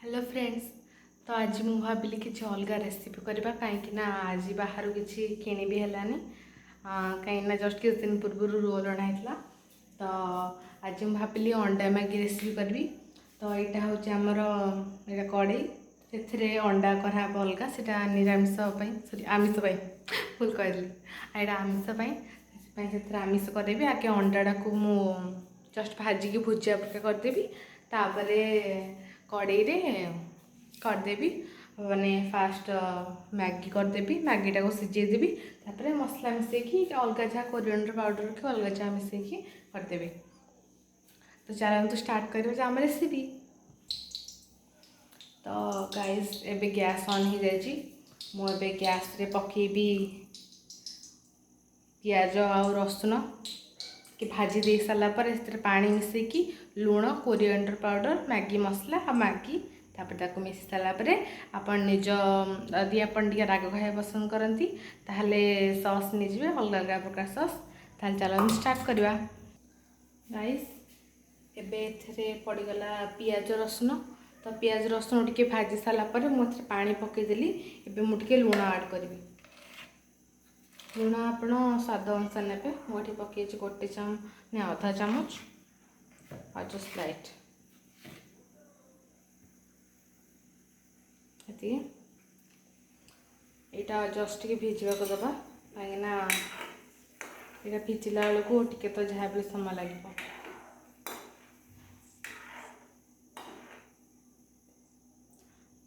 Hello friends. तो आज मु भाविली किसी अलग रेसिपी करवा कहीं आज बाहर किसी किणी भी हेलानी कहीं जस्ट किस दिन पूर्व रोल अणाई। तो आज मु भाविली अंडा मैगी रेसिपी करी। तो यहाँ हूँ आमर यहाँ कड़े से अंडा करा अलग से निरामिष सॉरी आमिष भूल कहली यहाँ आमिष से आमिष करेबी आगे अंडा को मु जस्ट भाजिकी भुजिया करदेवी तापरे कड़े करदेवी माने फास्ट मैगी करदेवी मैगीटा को सिझेदेवी तापर मसला मिसेकी अलग जहाँ कोरिएंडर पाउडर कि अलग जहाँ मिसेकी करदेवी। तो चलते स्टार्ट करें आम रेसिपी। तो गाइस एबे गैस ऑन हो जाए मुझे गैस रे पकेबी पियाज आ रसुण कि भाजी दे सारापर पानी मिसेकी लुण कोरिएंडर पाउडर मैगी मसला आ मैगी तापर मिसी सारापर आपन निज यदि आपन टे राग खाया पसंद करती ताहले सॉस निजे अलग अलग प्रकार सॉस ताहले चलो स्टार्ट करवा। गाइस एबे एथरे पड़गला पियाज रसुण। तो पियाज रसुण टिके भाजी सारापर मुझे पानी पकईदेली। एबे मुझे लुण ऐड करी लुण आप स्वाद अनुसार ने मुझे पकई गोटे आधा चामच और जस्ट लाइट यहाँ जस्ट टे भिजा को दबा कहीं यहाँ भिजला बेलू टे तो जहाँ भी समय लगे।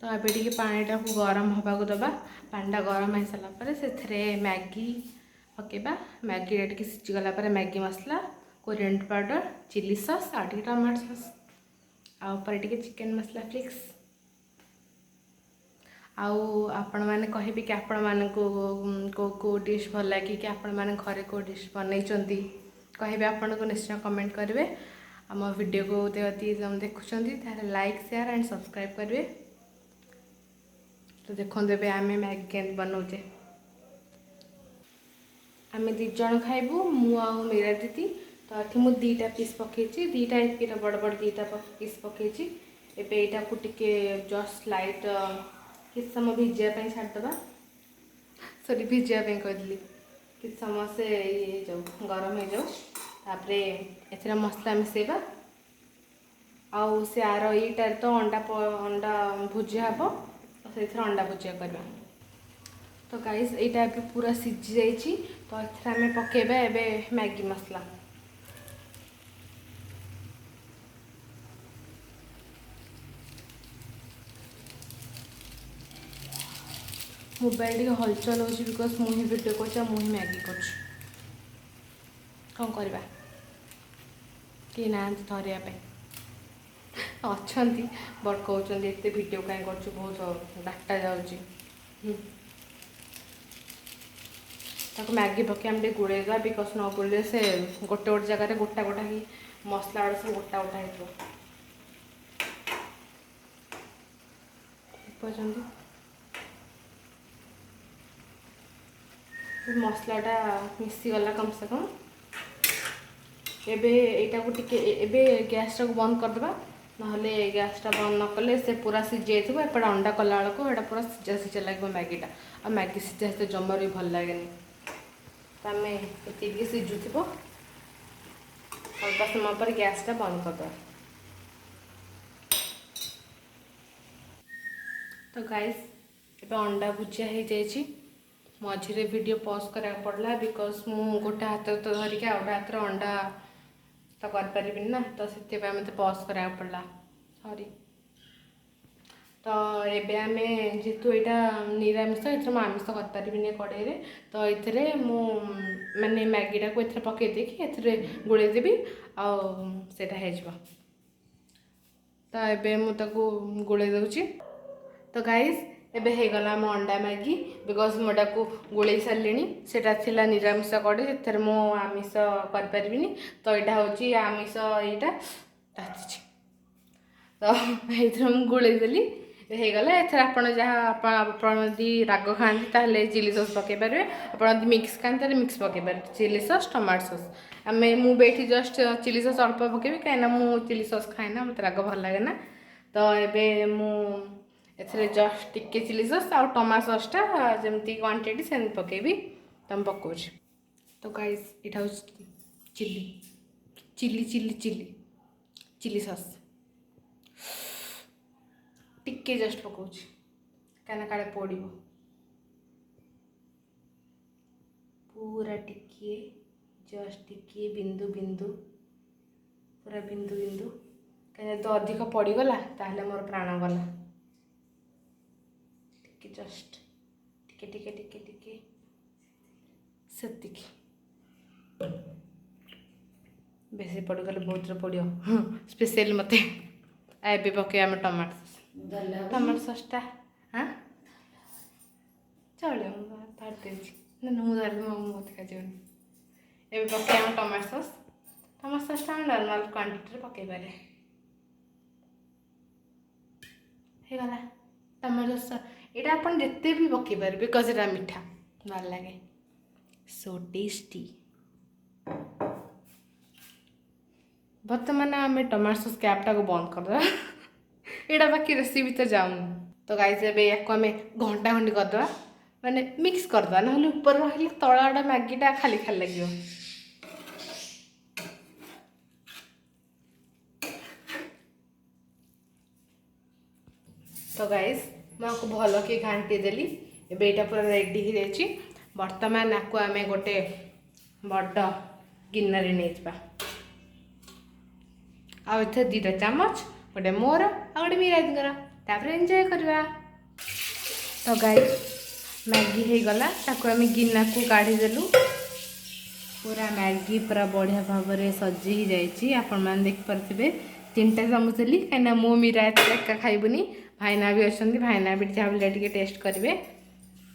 तो ये पानीटा को गरम होगा को दबा पानीटा गरम हो सारापर से मैगी पकेबा मैगी टे सिझीगला मैगी मसला कोरिएंडर पाउडर चिली सॉस आ टमाटो सॉस आपर टे चिकेन मसला फ्लिक्स आपण मैंने कहे कि आपण मानू को डिश भल लगे कि आपण मैंने घरे को डिश बनई कहे आपन को निश्चय कमेंट करेंगे। आम वीडियो को देखुं लाइक शेयर एंड सब्सक्राइब करेंगे। तो देखो आम मैगी के बनाऊे आम दीज खाइबू मु मेरा दीदी। तो ये मुझे दीटा पीस पकई दीटा एक बड़ बड़ दीटा पीस पकई एबे यहाँ को टिके जस्ट लाइट किस समय भिजापी छाड़दे सॉरी भिजापी कहली किस समय से ये जाऊ गरम हो जाऊ तापर ए मसला मिसेबा आउ से आर यीटार तो अंडा अंडा भुजिया हम से अंडा भुजिया करवा। तो गाइस यहाँ भी पूरा सिझी जाइए। तो ये आम पकेबा एबे मैगी मसला मोबाइल टे हलचल हो बिकज मुझे वीडियो कर मुझे मैगी कर कौन करवा कि ना धरवाई अच्छा बट कहते एत वीडियो कहीं कर बहुत डाटा जाऊँगी मैगी पकई आम गुड़ेदा बिकज न गुड़े से गोटे गोटे जगह गोटा गोटा ही मसला गुड़ा सब गोटा गोटा हो मसलाटा मिसीगला कम से कम एबे यहाँ को टिके एबे गैस टाक बंद करदे ना गैसटा बंद न कले से पूरा सीझे एपटे अंडा कला बेलू यहाँ पूरा सीझा सीझा लगे मैगीटा आ मैगी सीझा से जमार भी भल लगे। तो आम ये सीझुब अल्प समय पर गैसटा बंद करदे। तो गाइस एबे अंडा भुजिया हो जाए मझे वीडियो पॉज करा पड़ा बिकज मु गोटे हाथ तो धरिक आ हाथ अंडा तो कर ना तो से मत पॉज करा पड़ा सॉरी। तो एबे आम जेहेतु यहाँ निरामिष ये आमिष करें कड़े तो ये माने मैगीटा को ये पकई देखिए गोड़े देवी आटा हो। तो एबे मुझे गोड़े दूची। तो गाइस एबे हो गला आम अंडा मैगी बिकज मोटा को गोले सारे से निरामिष कड़े से मु आमिष करें। तो यहाँ हूँ आमिष यहाँ तो ये गोले देली होगला एपण जहाँ आपदी राग खाती चिली सॉस पकई पारे आप मिक्स खाते मिक्स पकई पारे चिली सॉस टमाटो सॉस आम मुझे जस्ट चिली सॉस अल्प पकेबी कहीं मुझे चिली सॉस खाए ना मत राग भल लगे ना तो एबे मु एथरे जस्ट टिके चिली सॉस आउ टमाटो सॉसटा जमती क्वांटिटी से पकेबी तम पकोच। तो गाइस इटा chilli chilli chilli chilli chilli sauce टिके जस्ट पकोच कहना काले पड़ो पूरा टिके जस्ट टिके बिंदु बिंदु पूरा बिंदु बिंदु कहीं तो अधिक पड़गला ताहले मोर प्राण गला टिके जस्ट टिके टिके टिके टिके सेतिकी बेसी पड़गले बहुत पड़ो स्पेशल मत एबे पके आम टमाटो सॉसटा हाँ चलो मुझे मत खाजनी एबे पके आम टमाटो सॉसटा आम नॉर्मल क्वांटिटी पके पारे हे गला टमाटो सॉस एटा अपन जिते भी पके पारे बिकॉज एटा मीठा भल लगे सो टेस्टी। बर्तमान आम टमाटो सॉस कैपटा को बंद कर दे एटा बाकी रेसिपी तो जाऊन। तो गाइस एबे याको आम घंटा खंडी करदे माने मिक्स करदे ना ऊपर रही तलाटा मैगीटा खाली खाली लगे। तो गाइस मुझे भल कि घाटी देली एबे एटा पूरा रेडी हो जाए। बर्तमान आपको आम गोटे बड़ गिन्नर नहीं आउ दुटा चामच गोटे मोर आ गोटे मिराजर तापर एंजॉय करवा। तो गाइस मैगी हो गला ताको आम गिन्ना को काढ़ी देलु पूरा मैगी पूरा बढ़िया भाव में सजी जाइए आपण मैंने देखिपे 3टा चामच देली कहीं मो मीरा एका खाइबुनी भाईना भी अच्छा भाईना भी जहाँ टे टेस्ट करेंगे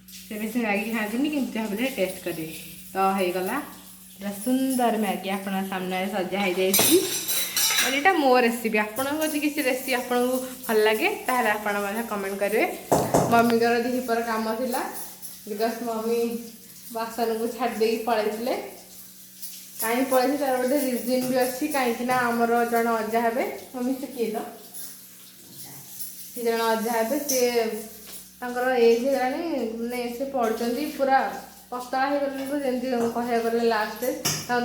से बेस मैगी खाती कि जहाँ टेस्ट करेंगे। तो हो गला पूरा सुंदर मैगी आपण सामने सजा हो जाए। यहाँ मो रेसिपी आपको किसी रेसिपी आपको भल लगे ताहले आपण कमेंट करेंगे। मम्मी कर दिपर कम था बिकज मम्मी बासन को छाड़ी पलैते कहीं पलैसे तार गोटे रिजन भी अच्छी कहीं आमर जन अजा हे मम्मी से किए तो जन अजा हे सी एज होगा से पढ़ते पूरा पतला हो गले जमी कह गले लास्ट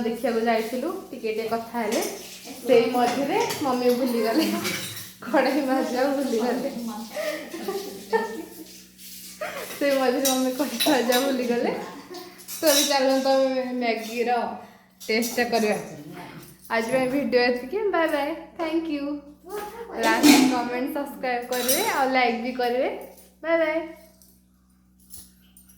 देखा जाइलु टे कथा है से मझे मम्मी भूलीगले कड़ाई भाजा भूलीगले से मझे मम्मी कड़ाई भाजा भूलीगले। तो चलो तो मैगी टेस्ट करवा आज मैं वीडियो एतिके bye bye thank you last comment subscribe करेंगे और लाइक भी करेंगे बाय बाय।